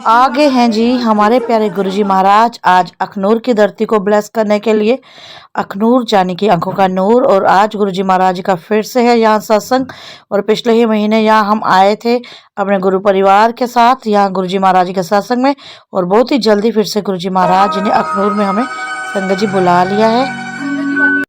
आगे हैं जी हमारे प्यारे गुरुजी महाराज आज अखनूर की धरती को ब्लेस करने के लिए। अखनूर जाने की आंखों का नूर। और आज गुरुजी महाराज का फिर से है यहाँ सत्संग। और पिछले ही महीने यहाँ हम आए थे अपने गुरु परिवार के साथ यहाँ गुरुजी महाराज के सत्संग में। और बहुत ही जल्दी फिर से गुरुजी महाराज ने अखनूर में हमें संगत जी बुला लिया है।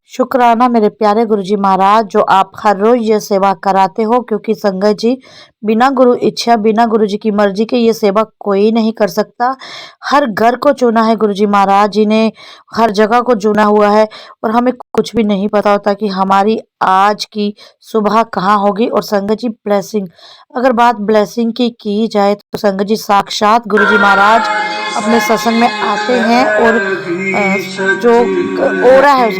शुक्राना मेरे प्यारे गुरुजी महाराज जो आप हर रोज ये सेवा कराते हो, क्योंकि संगत जी बिना गुरु इच्छा बिना गुरु जी की मर्जी के ये सेवा कोई नहीं कर सकता। हर घर को चुना है गुरुजी महाराज जी ने, हर जगह को चुना हुआ है। और हमें कुछ भी नहीं पता होता कि हमारी आज की सुबह कहाँ होगी। और संगत जी ब्लेसिंग, अगर बात ब्लेसिंग की जाए तो संगत जी साक्षात गुरुजी महाराज अपने सत्संग में आते हैं। और जो ओरा है उस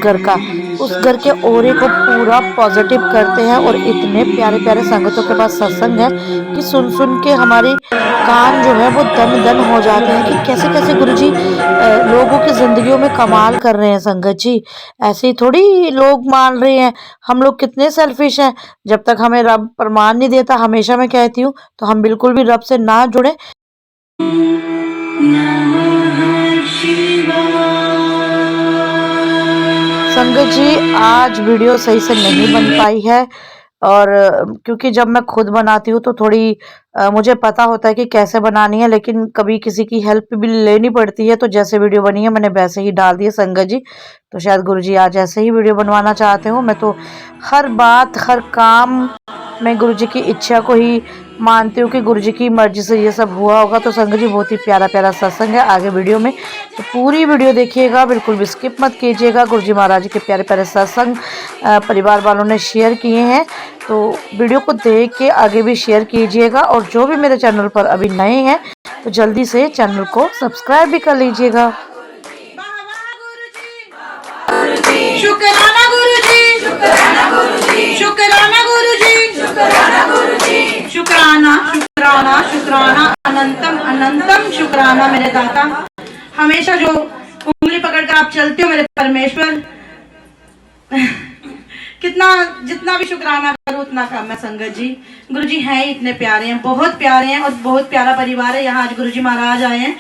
घर के ओरे को पूरा पॉजिटिव करते हैं। और इतने प्यारे प्यारे संगतों के पास सत्संग है कि सुन के हमारे कान जो है वो दन दन हो जाते हैं कि कैसे कैसे गुरुजी लोगों की जिंदगियों में कमाल कर रहे हैं। संगत जी ऐसे ही थोड़ी लोग मान रहे हैं, हम लोग कितने सेल्फिश हैं। जब तक हमें रब प्रमाण नहीं देता, हमेशा मैं कहती हूँ, तो हम बिल्कुल भी रब से ना जुड़े। संगत जी आज वीडियो सही से नहीं बन पाई है। और क्योंकि जब मैं खुद बनाती हूँ तो थोड़ी मुझे पता होता है कि कैसे बनानी है, लेकिन कभी किसी की हेल्प भी लेनी पड़ती है। तो जैसे वीडियो बनी है मैंने वैसे ही डाल दी है संगत जी। तो शायद गुरुजी आज ऐसे ही वीडियो बनवाना चाहते हो। मैं तो हर बात हर काम मैं गुरुजी की इच्छा को ही मानती हूँ कि गुरुजी की मर्जी से ये सब हुआ होगा। तो संगत जी बहुत ही प्यारा प्यारा सत्संग है आगे वीडियो में, तो पूरी वीडियो देखिएगा, बिल्कुल भी स्किप मत कीजिएगा। गुरुजी महाराज के प्यारे प्यारे सत्संग परिवार वालों ने शेयर किए हैं, तो वीडियो को देख के आगे भी शेयर कीजिएगा। और जो भी मेरे चैनल पर अभी नए हैं तो जल्दी से चैनल को सब्सक्राइब भी कर लीजिएगा। शुक्राना गुरुजी, शुक्राना गुरुजी, शुक्राना गुरुजी, शुक्राना गुरुजी, शुक्राना शुक्राना शुक्राना अनंतम अनंतम शुक्राना मेरे दाता। हमेशा जो उंगली पकड़कर आप चलते हो मेरे परमेश्वर, कितना जितना भी शुक्राना करो उतना कम है। संगत जी गुरुजी हैं इतने प्यारे हैं, बहुत प्यारे हैं। और बहुत प्यारा परिवार है। यहाँ आज गुरुजी महाराज आए हैं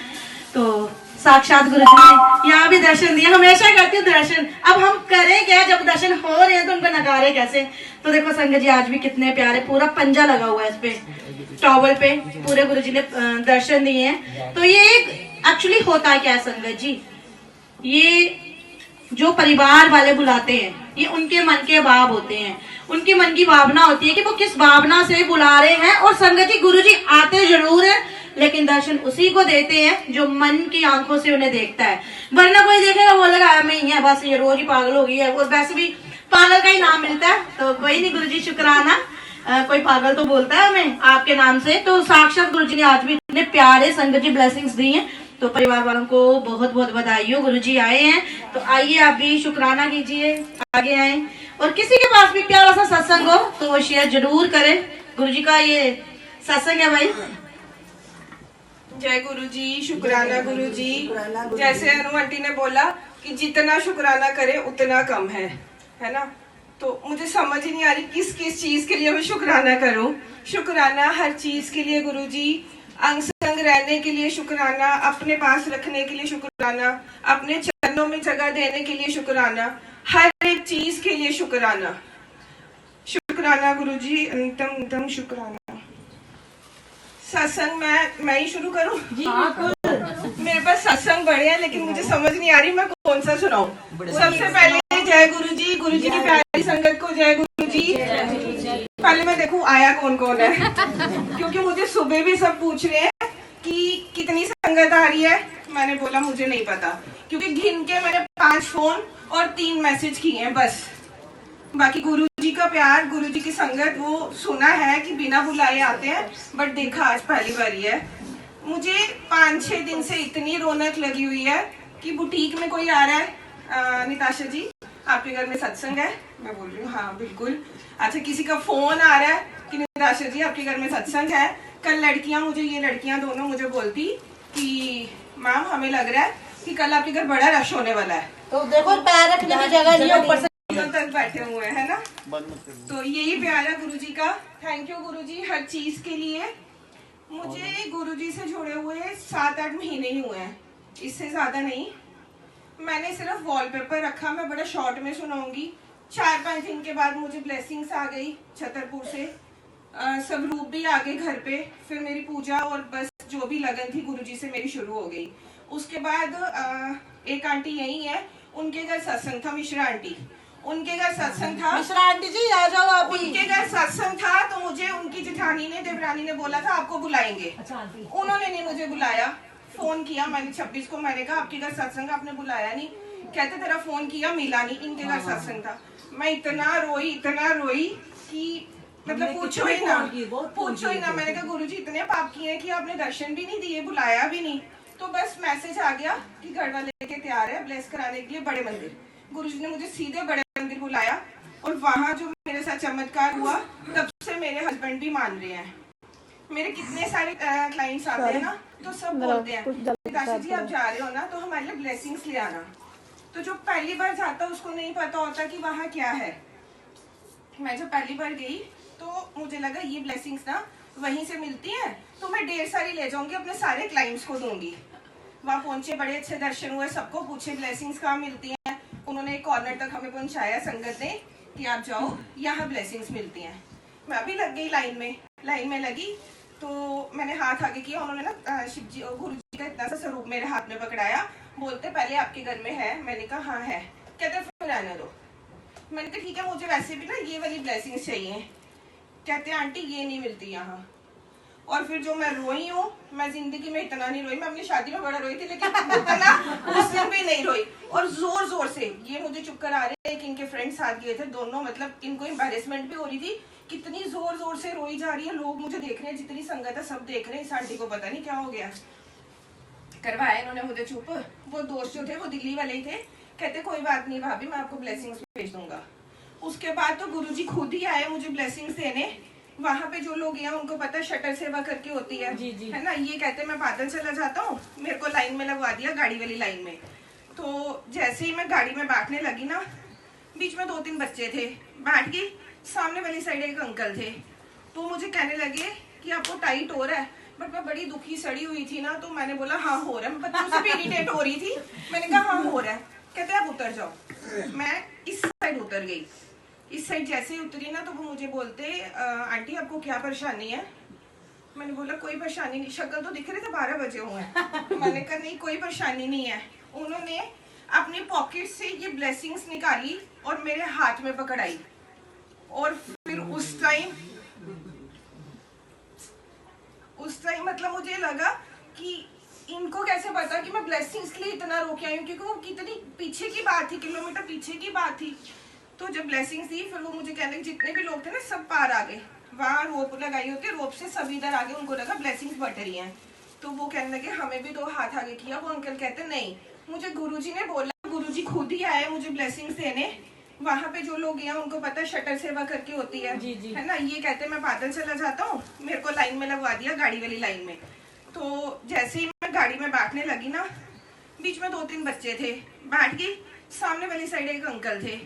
तो साक्षात गुरुजी ने यहाँ भी दर्शन दिए। हमेशा करती हूँ दर्शन, अब हम करें क्या जब दर्शन हो रहे हैं तो उनको नकारे कैसे। तो देखो संगत जी आज भी कितने प्यारे, पूरा पंजा लगा हुआ है इस पे टॉवल पे, पूरे गुरुजी ने दर्शन दिए हैं। तो ये एक्चुअली होता है क्या संगत जी, ये जो परिवार वाले बुलाते हैं ये उनके मन के भाव होते हैं, उनके मन की भावना होती है कि वो किस भावना से बुला रहे हैं। और संगत जी गुरुजी आते जरूर है लेकिन दर्शन उसी को देते हैं जो मन की आंखों से उन्हें देखता है। वरना कोई देखेगा वो लगा मैं ही है बस, ये रोज ही पागल हो गई है। और वैसे भी पागल का ही नाम मिलता है। तो कोई नहीं गुरुजी शुक्राना, कोई पागल तो बोलता है हमें आपके नाम से। तो साक्षात गुरुजी ने आज भी इतने प्यारे संगत जी ब्लेसिंग्स दी हैं। तो परिवार वालों को बहुत बहुत बधाई हो, गुरुजी आए हैं। तो आइए आप भी शुक्राना कीजिए, आगे आए। और किसी के पास भी प्यारा सा सत्संग हो तो वो शेयर जरूर करें। गुरुजी का ये सत्संग है भाई। जय गुरुजी, शुक्राना गुरुजी। जैसे अनु आंटी ने बोला कि जितना शुक्राना करे उतना कम है ना। तो मुझे समझ ही नहीं आ रही किस किस चीज के लिए मैं शुक्राना करूं। शुक्राना हर चीज के लिए गुरुजी, अंग संग रहने के लिए शुक्राना, अपने पास रखने के लिए शुक्राना, अपने चरणों में जगह देने के लिए शुक्राना, हर एक चीज के लिए शुक्राना। शुक्राना गुरुजी, अंतम शुक्राना। सत्संग मैं ही शुरू करूं? मेरे पास सत्संग बड़े हैं लेकिन मुझे समझ नहीं आ रही मैं कौन सा सुनाऊं। सबसे पहले जय गुरुजी, गुरुजी की प्यारी संगत को जय गुरुजी। पहले मैं देखूं आया कौन कौन है क्योंकि मुझे सुबह भी सब पूछ रहे हैं कि कितनी संगत आ रही है। मैंने बोला मुझे नहीं पता, क्योंकि गिन के मैंने 5 फोन और 3 मैसेज किए हैं बस। बाकी गुरुजी का प्यार, गुरुजी की संगत, वो सुना है कि बिना बुलाए आते हैं, बट देखा आज पहली बारी है। मुझे 5-6 दिन से इतनी रौनक लगी हुई है कि बुटीक में कोई आ रहा है, निताशा जी आपके घर में सत्संग है? मैं बोल रही हूँ हाँ बिल्कुल। अच्छा, किसी का फोन आ रहा है कि निताशा जी आपके घर में सत्संग है। कल ये लड़कियां दोनों मुझे बोलती कि मैम हमें लग रहा है कि कल आपके घर बड़ा रश होने वाला है। तो देखो पैर रखने की जगह नहीं है, ऊपर से तक बैठे हुए हैं ना। तो यही प्यार है गुरुजी का। थैंक यू गुरुजी हर चीज के लिए। मुझे गुरुजी से जुड़े हुए 7-8 महीने ही हुए हैं, इससे ज्यादा नहीं। मैंने सिर्फ वॉलपेपर रखा, मैं बड़ा शॉर्ट में सुनाऊंगी। 4-5 दिन के बाद मुझे ब्लेसिंग्स आ गई छतरपुर से, सब रूप भी आ गए घर पे। फिर मेरी पूजा और बस जो भी लगन थी गुरुजी से मेरी शुरू हो गई। उसके बाद एक आंटी यही है, उनके घर सत्संग था, मिश्रा आंटी, उनके घर सत्संग था। मिश्रा आंटी जी आ जाओ आप भी। उनके घर सत्संग था तो मुझे उनकी जेठानी ने, देवरानी ने बोला था आपको बुलाएंगे। उन्होंने नहीं मुझे बुलाया, फोन किया मैंने 26 को, मैंने कहा आपके घर सत्संग, आपने बुलाया नहीं। कहते तेरा फोन किया मिला नहीं, इनके घर सत्संग था। मैं इतना रोई कि मतलब पूछो ही ना। मैंने कहा गुरुजी इतने पाप किए हैं कि आपने दर्शन भी नहीं दिए, बुलाया भी नहीं। तो बस मैसेज आ गया कि गढ़वा लेके तैयार है ब्लेस कराने के लिए बड़े मंदिर। गुरुजी ने मुझे सीधे बड़े मंदिर बुलाया और वहाँ जो मेरे साथ चमत्कार हुआ, तब से मेरे हस्बैंड भी मान रहे हैं। मेरे कितने सारे क्लाइंट्स आते हैं ना, तो सब बोलते हैं निताशा जी आप जा रहे हो ना तो हमारे लिए ब्लेसिंग्स ले आना। तो जो पहली बार जाता उसको नहीं पता होता कि वहाँ क्या है। मैं जब पहली बार गई तो मुझे लगा ये ब्लेसिंग्स ना वहीं से मिलती हैं, तो मैं ढेर सारी ले जाऊंगी, अपने सारे क्लाइंट्स को दूंगी। वहाँ पहुंचे, बड़े अच्छे दर्शन हुए, सबको पूछे ब्लेसिंग्स कहाँ मिलती हैं। उन्होंने एक कॉर्नर तक हमें पहुंचाया संगत ने कि आप जाओ यहाँ ब्लेसिंग्स मिलती हैं। मैं भी लग गई लाइन में लगी तो मैंने हाथ आगे किया। उन्होंने ना शिव जी और गुरु जी का इतना सा स्वरूप मेरे हाथ में पकड़ाया, बोलते पहले आपके घर में है। मैंने कहा हाँ है। कहते फिर रहने दो। मैंने कहा ठीक है, मुझे वैसे भी ना ये वाली ब्लेसिंग्स चाहिए। कहते आंटी ये नहीं मिलती यहाँ। और फिर जो मैं रोई हूँ, मैं जिंदगी में इतना नहीं रोई। मैं अपनी शादी में बड़ा रोई थी, लेकिन इतना उस दिन भी नहीं रोई। और जोर से ये मुझे चुप करा रहे हैं कि इनके फ्रेंड्स साथ गए थे दोनों, मतलब इनको एम्बैरेसमेंट भी हो रही थी। कितनी जोर से रोई जा रही है, लोग मुझे देख रहे हैं, जितनी संगत है सब देख रहे हैं। इस आंटी को पता नहीं क्या हो गया। करवाया इन्होंने मुझे चुप। वो दोस्त जो थे वो दिल्ली वाले ही थे। कहते कोई बात नहीं भाभी, मैं आपको ब्लेसिंग्स भेज दूंगा। उसके बाद तो गुरुजी खुद ही आए मुझे ब्लेसिंग्स देने। वहाँ पे जो लोग हैं उनको पता है शटर सेवा करके होती है, जी। है ना। ये कहते मैं पैदल चला जाता हूँ, मेरे को लाइन में लगवा दिया, गाड़ी वाली लाइन में। तो जैसे ही मैं गाड़ी में बैठने लगी ना, बीच में 2-3 बच्चे थे, बैठ गई। सामने वाली साइड एक अंकल थे, तो मुझे कहने लगे कि आपको टाइट हो रहा है। बट मैं बड़ी दुखी सड़ी हुई थी ना, तो मैंने बोला हाँ हो रहा है। मैं बच्चों से भी इरिटेट हो रही थी। मैंने कहा हाँ हो रहा है। कहते आप उतर जाओ। मैं इस साइड उतर गई। इस साइड जैसे ही उतरी ना, तो वो मुझे बोलते आंटी आपको क्या परेशानी है। मैंने बोला कोई परेशानी नहीं। शक्ल तो दिख रहे थे 12 बजे हुए हैं। मैंने कहा नहीं कोई परेशानी नहीं है। उन्होंने अपनी पॉकेट से ये ब्लेसिंग्स निकाली और मेरे हाथ में पकड़ाई। और फिर उस टाइम मतलब मुझे लगा कि इनको कैसे पता कि मैं ब्लेसिंग्स के लिए इतना रोके आई हूँ, क्योंकि वो कितनी पीछे की बात थी, किलोमीटर पीछे की बात थी। तो जब ब्लेसिंग्स दी, फिर वो मुझे कहने जितने भी लोग थे ना सब पार आ गए। वहाँ रोप लगाई होती है, रोप से सब इधर आ गए। उनको लगा ब्लेसिंग्स बट रही हैं, तो वो कहने लगे हमें भी 2 हाथ आगे किया। वो अंकल कहते नहीं, मुझे गुरुजी ने बोला, गुरुजी खुद ही आए मुझे ब्लेसिंग्स देने। वहाँ पे जो लोग हैं उनको पता है शटर सेवा करके होती है, जी। है ना। ये कहते मैं पैदल चला जाता हूँ, मेरे को लाइन में लगवा दिया, गाड़ी वाली लाइन में। तो जैसे ही मैं गाड़ी में बैठने लगी ना, बीच में 2-3 बच्चे थे, बैठ गई। सामने वाली साइड एक अंकल थे,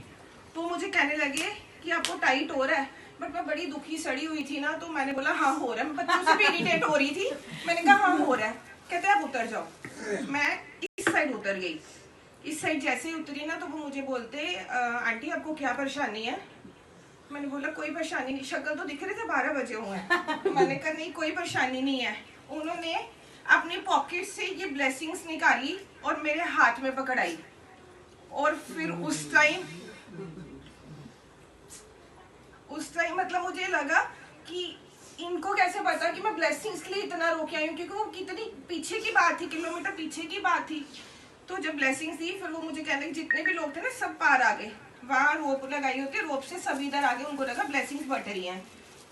तो मुझे कहने लगे कि आपको टाइट हो रहा है। बट मैं बड़ी दुखी सड़ी हुई थी ना, तो मैंने बोला हाँ हो रहा है। मैं बच्चों से भी इरिटेट हो रही थी। मैंने कहा हाँ हो रहा है। कहते आप उतर जाओ। मैं इस साइड उतर गई। इस साइड जैसे ही उतरी ना, तो वो मुझे बोलते आंटी आपको क्या परेशानी है। मैंने बोला कोई परेशानी नहीं। शक्ल तो दिख रहे थे 12 बजे हुए हैं। मैंने कहा नहीं कोई परेशानी नहीं है। उन्होंने अपनी पॉकेट से ये ब्लेसिंग्स निकाली और मेरे हाथ में पकड़ाई। और फिर उस टाइम मतलब मुझे लगा कि इनको कैसे पता कि मैं ब्लेसिंग्स के लिए इतना रोके आई हूँ, क्योंकि वो कितनी पीछे की बात थी, किलोमीटर पीछे की बात थी। तो जब ब्लेसिंग्स दी, फिर वो मुझे कहने जितने भी लोग थे ना सब पार आ गए। वहाँ रोप लगाई होती है, रोप से सब इधर आ गए। उनको लगा ब्लेसिंग्स बट रही हैं,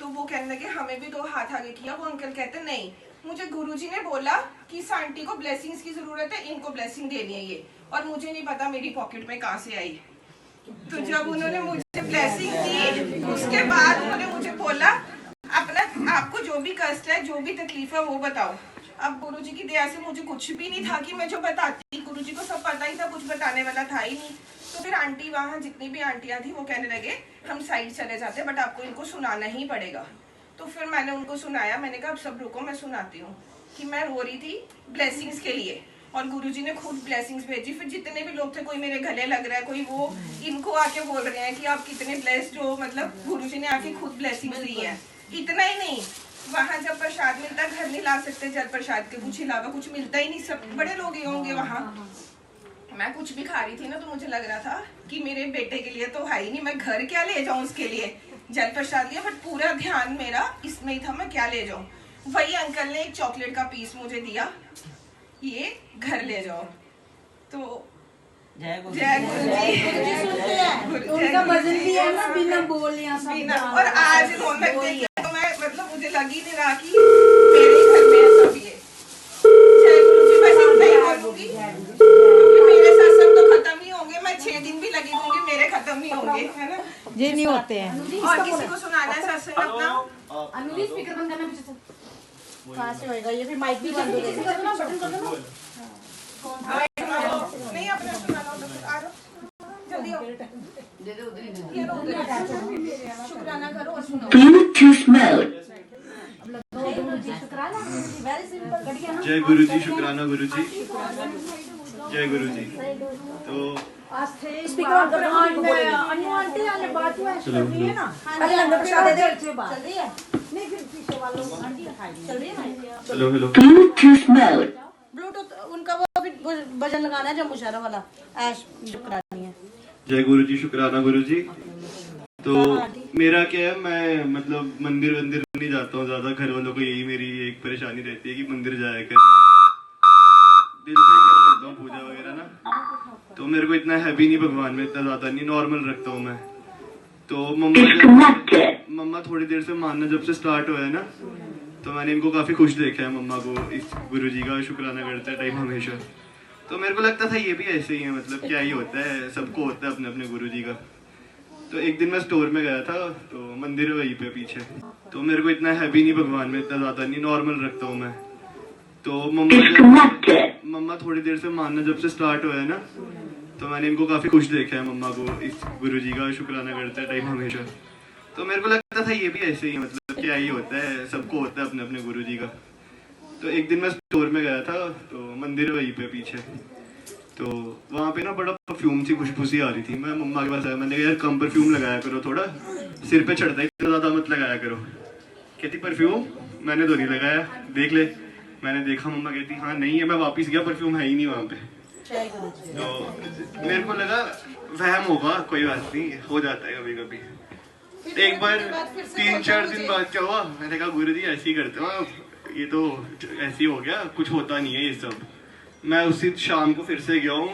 तो वो कहने लगे हमें भी 2 हाथ आगे किया। वो अंकल कहते नहीं, मुझे गुरुजी ने बोला कि इस आंटी को ब्लेसिंग्स की जरूरत है, इनको ब्लेसिंग देनी है ये। और मुझे नहीं पता मेरी पॉकेट में कहाँ से आई। तो जब उन्होंने मुझे ब्लेसिंग दी, उसके बाद उन्होंने मुझे बोला अपना आपको जो भी कष्ट है, जो भी तकलीफ है वो बताओ। अब गुरुजी की दया से मुझे कुछ भी नहीं था कि मैं जो बताती, गुरुजी को सब पता ही था, कुछ बताने वाला था ही नहीं। तो फिर आंटी, वहाँ जितनी भी आंटियां थी वो कहने लगे हम साइड चले जाते, बट आपको इनको सुनाना ही पड़ेगा। तो फिर मैंने उनको सुनाया। मैंने कहा अब सब रुको, मैं सुनाती हूँ कि मैं रो रही थी ब्लेसिंग्स के लिए और गुरुजी ने खुद ब्लेसिंग्स भेजी। फिर जितने भी लोग थे, कोई मेरे गले लग रहा है, कोई वो, इनको आके बोल रहे हैं कि आप कितने ब्लेस्ड हो, मतलब गुरुजी ने आके खुद ब्लेसिंग्स दी है। इतना ही नहीं, वहाँ जब प्रसाद मिलता है, घर नहीं ला सकते जल प्रसाद के कुछ अलावा, कुछ मिलता ही नहीं, सब बड़े लोग ही होंगे वहाँ। मैं कुछ भी खा रही थी ना, तो मुझे लग रहा था कि मेरे बेटे के लिए तो है ही नहीं, मैं घर क्या ले जाऊँ उसके लिए। जल प्रसाद लिया, बट पूरा ध्यान मेरा इसमें ही था, मैं क्या ले जाऊँ। वही अंकल ने एक चॉकलेट का पीस मुझे दिया, ये घर ले जाओ। तो जय गुरु जी। उनका वजन भी है ना, बिना बोले बिना, और आज रौनक देखी तो मैं, मतलब मुझे लग ही नहीं रहा कि मेरे ही घर में है सब ये। जय गुरु जी, बस इतना ही बोलूंगी क्योंकि मेरे सत्संग तो खत्म ही होंगे, मैं 6 दिन भी लगी दूंगी, मेरे खत्म ही होंगे, है ना। ये नहीं होते हैं। और किसी को सुनाना है सत्संग अपना? अनुरी स्पीकर बंद करना, पीछे से कहाँ से होएगा ये? भी माइक भी बंद हो जाएगा। बटन कर दो ना। नहीं, अपना सुनाना हो तो फिर आ जाओ, जल्दी आओ। शुक्राना करो और सुनाओ। Bluetooth mode. जय गुरु जी, शुक्राना गुरु जी, जय गुरु जी। तो स्पीकर ऑन करो। अनु आंटी आने बात हुआ है ना, पहले लंगर प्रसाद दे दे। चल रही है नहीं, फिर पीछे वालों आंटी खाएगी। चल रही है ना। Hello hello. Bluetooth mode. Bluetooth उनका वो अभी भजन लगाना है जो मुशारा वाला ऐश करानी है। जय गुरु जी, शुक्राना गुरु जी। तो मेरा क्या है, मैं मतलब मंदिर नहीं जाता हूँ ज्यादा। घर वालों को यही मेरी एक परेशानी रहती है कि मंदिर जाया कर, दिल से कर लेता हूँ पूजा वगैरह ना। तो मेरे को इतना हैवी नहीं, भगवान में इतना ज्यादा नहीं, नॉर्मल रखता हूँ मैं। तो मम्मा थोड़ी देर से मानना जब से स्टार्ट हुआ है ना, तो मैंने इनको काफी खुश देखा है, मम्मा को इस गुरुजी का शुक्राना करते टाइम हमेशा। तो मेरे को लगता था ये भी ऐसे ही है, मतलब क्या ही होता है, सबको होता है अपने अपने गुरुजी का। तो एक दिन मैं स्टोर में गया था, तो मंदिर है वहीं पे पीछे। तो मेरे को इतना हैवी नहीं, भगवान में इतना ज्यादा नहीं, नॉर्मल रखता हूँ मैं। तो मम्मा थोड़ी देर से मानना जब से स्टार्ट हुआ है ना, तो मैंने इनको काफी खुश देखा है, मम्मा को इस गुरुजी का शुक्राना करते टाइम हमेशा। तो मेरे को लगता था ये भी ऐसे ही, मतलब क्या ही होता है, सबको होता है अपने अपने गुरुजी का। तो एक दिन मैं स्टोर में गया था, तो मंदिर है वहीं पे पीछे। तो वहाँ पे ना बड़ा परफ्यूम सी खुशबू सी आ रही थी। मैं मम्मा के पास आया, मैंने कहा यार कम परफ्यूम लगाया करो, थोड़ा सिर पे चढ़ता है, इतना ज्यादा मत लगाया करो। कहती परफ्यूम मैंने तो नहीं लगाया, देख ले। मैंने देखा, मम्मा कहती हाँ नहीं है। मैं वापस गया, परफ्यूम है ही नहीं वहाँ पे। तो मेरे को लगा वहम होगा, कोई बात नहीं, हो जाता है कभी कभी। एक बार 3-4 दिन बाद क्या हुआ, मैंने कहा गुरुजी ऐसे ही करते हो, ये तो ऐसे ही हो गया, कुछ होता नहीं है ये सब। मैं उसी शाम को फिर से गया हूँ,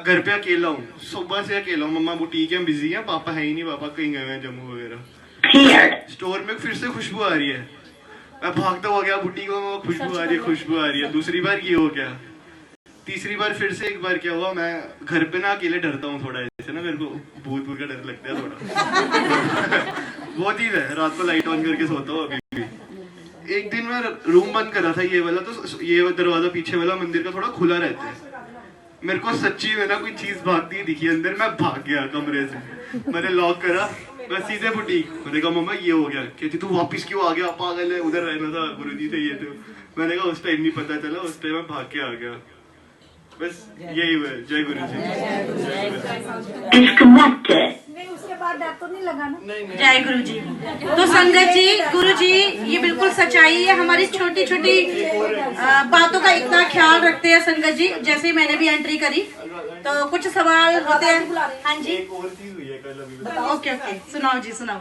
घर पे अकेला हूँ, सुबह से अकेला हूँ। मम्मा बुटीक है, बिजी है, पापा है ही नहीं, पापा कहीं गए हैं जम्मू वगैरह। स्टोर में फिर से खुशबू आ रही है, मैं भागता हुआ गया बुटीक में, खुशबू आ रही है। दूसरी बार ये हो गया, तीसरी बार फिर से एक बार क्या हुआ, मैं घर पे ना अकेले डरता हूँ थोड़ा, ऐसे ना मेरे को भूत का डर लगता है थोड़ा। वो चीज है, रात को लाइट ऑन करके सोता हूँ अभी भी। एक दिन मैं रूम बंद कर रहा था, ये वाला, तो ये दरवाजा पीछे वाला मंदिर का थोड़ा खुला रहता है। मेरे को सच्ची में ना कोई चीज भागती दिखी अंदर, मैं भाग गया कमरे से, मैंने लॉक करा, मैं सीधे बुटीक। मैंने कहा मम्मा ये हो गया। कहती तू वापस क्यों आ गया, पागल है, उधर रहना था गुरुजी से ये तो। मैंने कहा उस टाइम नहीं पता चला, उस टाइम मैं भाग के आ गया। बस यही हुआ। जय गुरु जी। नहीं, उसके बाद डर तो नहीं लगा ना। जय गुरु जी। तो संगत जी, गुरु जी ये बिल्कुल सच्चाई है, हमारी छोटी छोटी बातों का इतना ख्याल रखते हैं संगत जी। जैसे ही मैंने भी एंट्री करी, तो कुछ सवाल होते हैं। हाँ जी, एक और चीज हुई है कल अभी। ओके ओके, सुनाओ जी सुनाओ।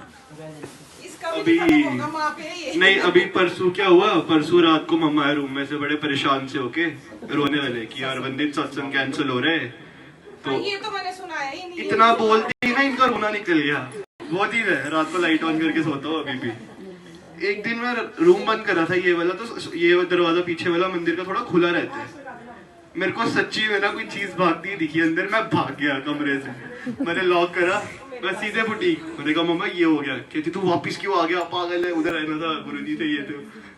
अभी नहीं, अभी परसों क्या हुआ, परसों रात को मम्मा आए रूम में से बड़े परेशान से होके, रोने वाले कि यार वंदित सत्संग कैंसिल हो रहे हैं। तो ये तो मैंने सुनाया ही नहीं। इतना बोलते ही ना इनका रोना निकल गया। वो चीज है, रात को लाइट ऑन करके सोता हूँ अभी भी। एक दिन मैं रूम बंद कर रहा था, ये वाला, तो ये दरवाजा पीछे वाला मंदिर का थोड़ा खुला रहता है। मेरे को सच्ची में ना कोई चीज भागती दिखी अंदर, मैं भाग गया कमरे से, मैंने लॉक करा, मैं सीधे बुटीक। मैंने कहा मम्मा ये हो गया। कहती तू वापस क्यों आ गया, पागल है, उधर रहना था गुरुजी से ये तो।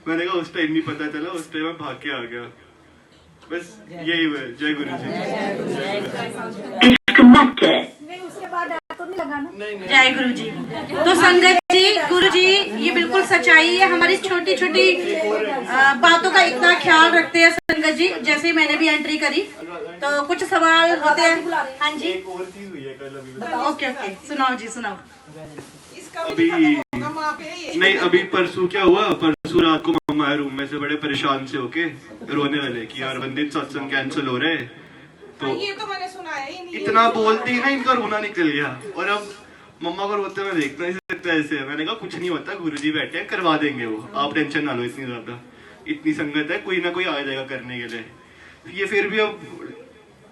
मैंने कहा उस टाइम नहीं पता चला, उस टाइम मैं भाग के आ गया। बस यही हुआ। जय गुरु जी। नहीं, उसके बाद डर तो नहीं लगा ना। जय गुरु जी। तो संगत जी, गुरुजी ये बिल्कुल सच्चाई है। हमारी छोटी छोटी बातों का इतना ख्याल रखते हैं संगत जी। जैसे ही मैंने भी एंट्री करी तो कुछ सवाल होते हैं। हाँ जी, एक और चीज हुई है कल अभी ओके ओके, सुनाओ जी सुनाओ। इसका अभी वहाँ पे ये नहीं, अभी परसों क्या हुआ, परसों रात को मम्मा आए रूम में से बड़े परेशान से होके रोने वाले कि यार वंदित सत्संग कैंसिल हो रहे हैं। तो ये तो मैंने सुनाया ही नहीं। इतना बोलती है ना, इनका रोना निकल गया। और अब मम्मा को रोते हुए देखना नहीं सकता ऐसे। मैंने कहा कुछ नहीं होता, गुरुजी बैठे हैं, करवा देंगे वो, आप टेंशन ना लो इतनी ज्यादा। इतनी संगत है, कोई ना कोई आ जाएगा करने के लिए। ये फिर भी अब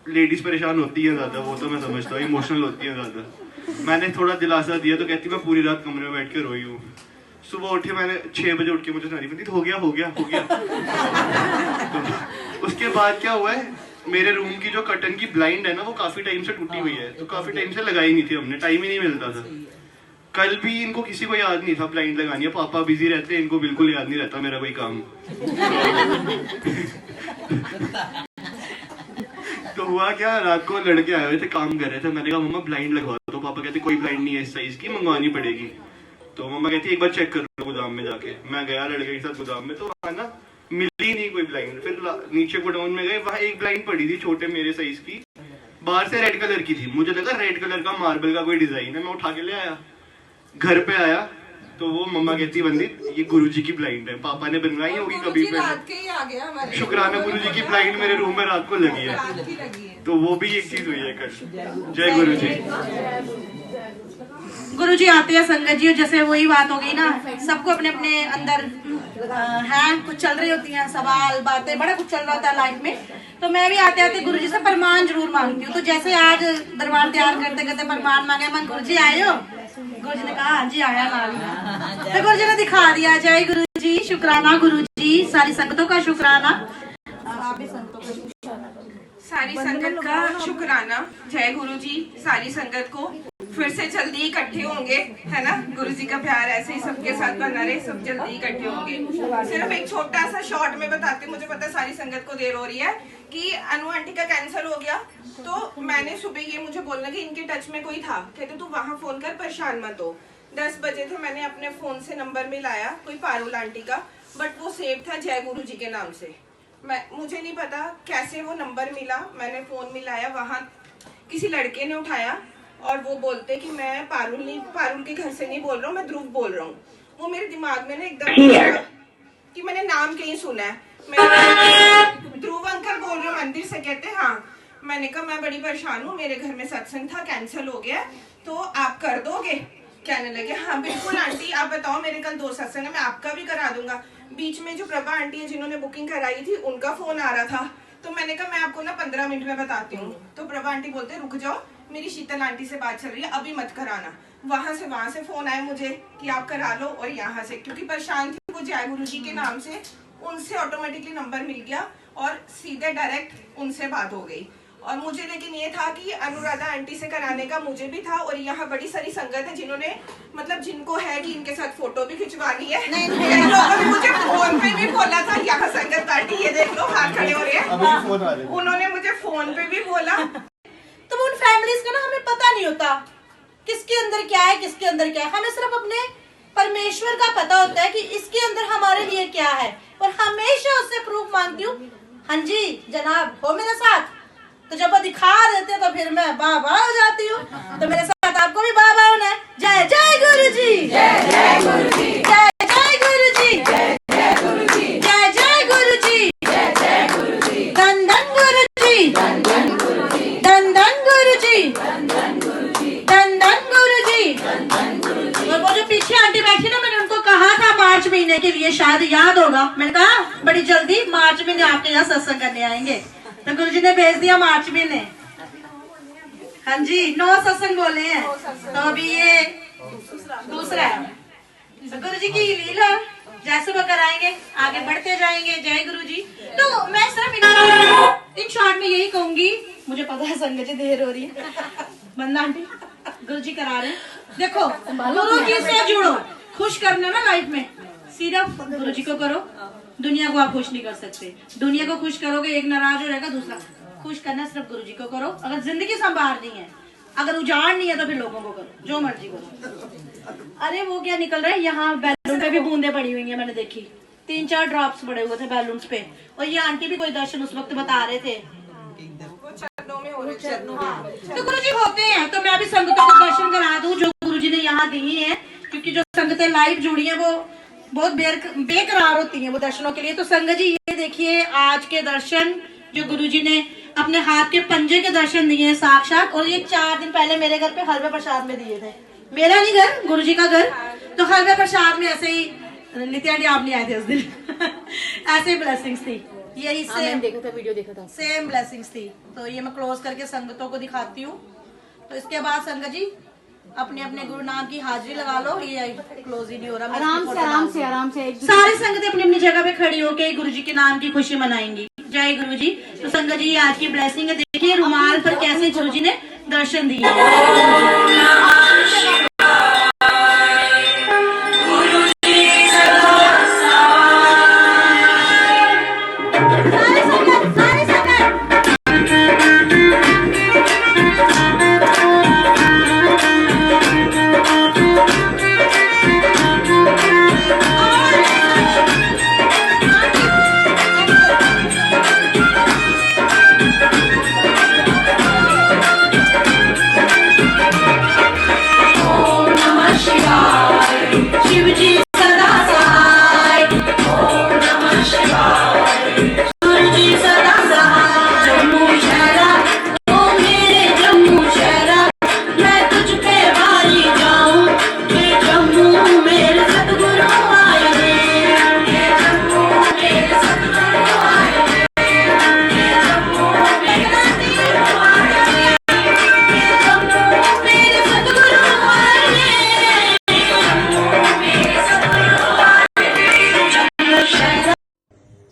लेडीज परेशान होती है ज्यादा, वो तो मैं समझता हूँ, इमोशनल होती है ज्यादा। मैंने थोड़ा दिलासा दिया तो कहती मैं पूरी रात कमरे में बैठ के रोई हूँ। सुबह उठे, मैंने 6 बजे उठ के मुझे सुनाई बंदी हो गया हो गया हो गया। तो उसके बाद क्या हुआ है, मेरे रूम की जो कर्टन की ब्लाइंड है ना, वो काफी टाइम से टूटी हुई है। तो काफी टाइम से लगाई नहीं थी हमने, टाइम ही नहीं मिलता था। कल भी इनको किसी को याद नहीं था ब्लाइंड लगानी है, पापा बिजी रहते हैं, इनको बिल्कुल याद नहीं रहता मेरा कोई काम। तो हुआ क्या, रात को लड़के आए हुए थे, काम कर रहे थे। मैंने कहा मम्मा ब्लाइंड लगवा दो। तो पापा कहते कोई ब्लाइंड नहीं है इस साइज की, मंगवानी पड़ेगी। तो मम्मा कहती एक बार चेक कर लो गोदाम में जाके। मैं गया लड़के के साथ गोदाम में, तो वहाँ ना मिली नहीं कोई ब्लाइंड। फिर नीचे गोडाउन में गए, वहाँ एक ब्लाइंड पड़ी थी छोटे मेरे साइज की, बाहर से रेड कलर की थी। मुझे लगा रेड कलर का मार्बल का कोई डिजाइन है, मैं उठा के ले आया। घर पे आया तो वो मम्मा कहती वंदित ये गुरुजी की ब्लाइंड है, पापा ने बनवाई होगी कभी गुरुजी रात के ही आ गया हमारे। शुक्राना गुरुजी की ब्लाइंड मेरे रूम में रात को लगी है। रात की लगी है। तो वो भी एक चीज हुई है कल। जय गुरुजी। गुरुजी आते हैं संगत जी, और जैसे वही बात हो गई ना, सबको अपने अपने अंदर है कुछ चल रही होती हैं, सवाल बातें, बड़ा कुछ चल रहा होता है लाइफ में। तो मैं भी आते आते गुरुजी से प्रमाण जरूर मांगती हूँ। तो जैसे आज दरबार तैयार करते करते प्रमाण मांगे, मैं गुरुजी आए हो? गुरुजी ने कहा हाँ जी आया नाल। तो गुरुजी ने दिखा दिया। जय गुरुजी, शुक्राना गुरुजी, सारी संगतों का शुक्राना। आप भी संगतों का शुक्राना करो। सारी संगत का शुक्राना। जय गुरुजी, सारी संगत को फिर से जल्दी इकट्ठे होंगे, है ना। गुरुजी का प्यार ऐसे ही सबके साथ बना रहे, सब जल्दी इकट्ठे होंगे। सिर्फ एक छोटा सा शॉर्ट में बताते, मुझे पता है सारी संगत को देर हो रही है, कि अनु आंटी का कैंसिल हो गया। तो मैंने सुबह ये मुझे बोलना कि इनके टच में कोई था, कहते तू वहां फोन कर, परेशान मत हो। 10 बजे थे, मैंने अपने फोन से नंबर मिलाया कोई पारुल आंटी का, बट वो सेव था जय गुरुजी के नाम से। मुझे नहीं पता कैसे वो नंबर मिला, मैंने फोन मिलाया, वहां किसी लड़के ने उठाया और वो बोलते कि मैं पारुल के घर से नहीं बोल रहा हूँ, मैं ध्रुव बोल रहा हूँ। वो मेरे दिमाग में ना एकदम कि मैंने नाम कहीं सुना है। मैं ध्रुव अंकल बोल रहे हो मंदिर से? कहते हाँ। मैंने कहा मैं बड़ी परेशान हूँ, मेरे घर में सत्संग था, कैंसिल हो गया, तो आप कर दोगे? कहने लगे हाँ बिल्कुल आंटी, आप बताओ मेरे कल 2 सत्संग है, मैं आपका भी करा दूंगा। बीच में जो प्रभा आंटी है जिन्होंने बुकिंग कराई थी, उनका फोन आ रहा था। तो मैंने कहा मैं आपको ना 15 मिनट में बताती हूँ। तो प्रभा आंटी बोलते रुक जाओ, मेरी शीतल आंटी से बात चल रही है, अभी मत कराना। वहां से फोन आए मुझे कि आप करा लो, और यहाँ से क्योंकि परेशान थी वो जय गुरु जी के नाम से, उनसे ऑटोमेटिकली नंबर मिल गया और सीधे डायरेक्ट उनसे बात हो गई। और मुझे लेकिन ये था कि अनुराधा आंटी से कराने का मुझे भी था, और यहाँ बड़ी सारी संगत है जिन्होंने मतलब जिनको है कि इनके साथ फोटो भी खिंचवानी है। लोगों ने मुझे फोन पे भी बोला था, यहाँ संगत पार्टी ये देख लो हाथ खड़े हो रहे हैं, उन्होंने मुझे फोन पे भी बोला। तो उन फैमिलीज का ना हमें पता नहीं होता किसके अंदर क्या है, किसके अंदर क्या है। हमें सिर्फ अपने परमेश्वर का पता होता है कि इसके अंदर हमारे लिए क्या है, और हमेशा उससे प्रूफ मांगती हूँ। हाँ जी जनाब हो मेरे साथ, तो जब वो दिखा देते तो फिर मैं बाबा हो जाती हूँ। तो मेरे साथ आपको भी बाबा होना है। जय जय गुरु जी, जय जय गुरु जी, जय जय गुरु जी, जय जय गुरु जी, जय जय गुरु जी, जय जय गुरु जी, धन धन गुरु जी, धन धन गुरु जी, धन धन गुरु जी, धन धन गुरु जी, धन धन गुरु जी, धन धन गुरु जी। और वो जो पीछे आंटी बैठी ना, मैंने उनको कहा था मार्च महीने के लिए, शायद याद होगा, मैंने कहा बड़ी जल्दी मार्च महीने आपके यहाँ सत्संग करने आएंगे। तो गुरुजी ने भेज दिया मार्च महीने। हाँ जी 9 सत्संग बोले हैं, तो अभी ये दूसरा है। तो गुरुजी की लीला जैसे वो कराएंगे, आगे बढ़ते जाएंगे। जय गुरुजी। तो मैं सिर्फ इन शॉर्ट में यही कहूंगी, मुझे पता है संगत जी देर हो रही है, बंदा आंटी गुरुजी करा रहे हैं। देखो गुरु जी से जुड़ो, खुश करना ना लाइफ में, सिर्फ गुरुजी को करो, दुनिया को आप खुश नहीं कर सकते। दुनिया को खुश करोगे एक नाराज हो जाएगा, दूसरा खुश करना सिर्फ गुरुजी को करो। अगर जिंदगी संभालनी है, अगर उजाड़ नहीं है तो फिर लोगों को करो, जो मर्जी करो। अरे वो क्या निकल रहा है, यहाँ बैलून पे भी बूंदे पड़ी हुई हैं, मैंने देखी 3-4 ड्रॉप्स पड़े हुए थे बैलून्स पे। और ये आंटी भी कोई दर्शन उस वक्त बता रहे थे। वो चरणों में हो रहे, चरणों में। तो गुरुजी होते हैं, तो मैं भी संगतों को दर्शन करा दूं जो गुरुजी ने यहाँ दी है, क्योंकि जो संगतें लाइव जुड़ी हैं वो बहुत बेकरार होती हैं वो दर्शनों के लिए। तो संगत जी ये देखिए आज के दर्शन जो गुरुजी ने अपने हाथ के पंजे के दर्शन दिए हैं साक्षात। और ये 4 दिन पहले मेरे घर पे हलवे प्रसाद में दिए थे, मेरा नहीं घर, गुरुजी का घर। तो हलवे प्रसाद में ऐसे ही नित्या जी आप नहीं आए थे उस दिन ऐसे ही ब्लेसिंग्स थी, यही सेम देखा था, वीडियो देखा था, सेम ब्लेसिंग्स थी। तो ये मैं क्लोज करके संगतों को दिखाती हूँ। तो इसके बाद संगत जी अपने अपने गुरु नाम की हाजिरी लगा लो। ये क्लोज ही नहीं हो रहा, आराम से सारी संगतें अपनी अपनी जगह पे खड़ी होके गुरु जी के नाम की खुशी मनाएंगी। जय गुरु जी। तो संगत जी आज की ब्लेसिंग है, देखिए रुमाल पर कैसे गुरु जी ने दर्शन दिए।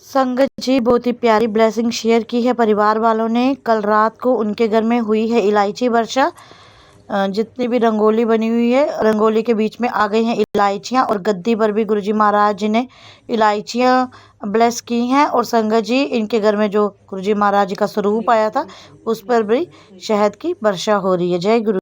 संगत जी बहुत ही प्यारी ब्लेसिंग शेयर की है परिवार वालों ने। कल रात को उनके घर में हुई है इलायची वर्षा। जितनी भी रंगोली बनी हुई है, रंगोली के बीच में आ गई हैं इलायचियाँ, और गद्दी पर भी गुरुजी महाराज जी ने इलायचियाँ ब्लेस की हैं। और संगत जी इनके घर में जो गुरुजी महाराज जी का स्वरूप आया था उस पर भी शहद की वर्षा हो रही है। जय गुरु।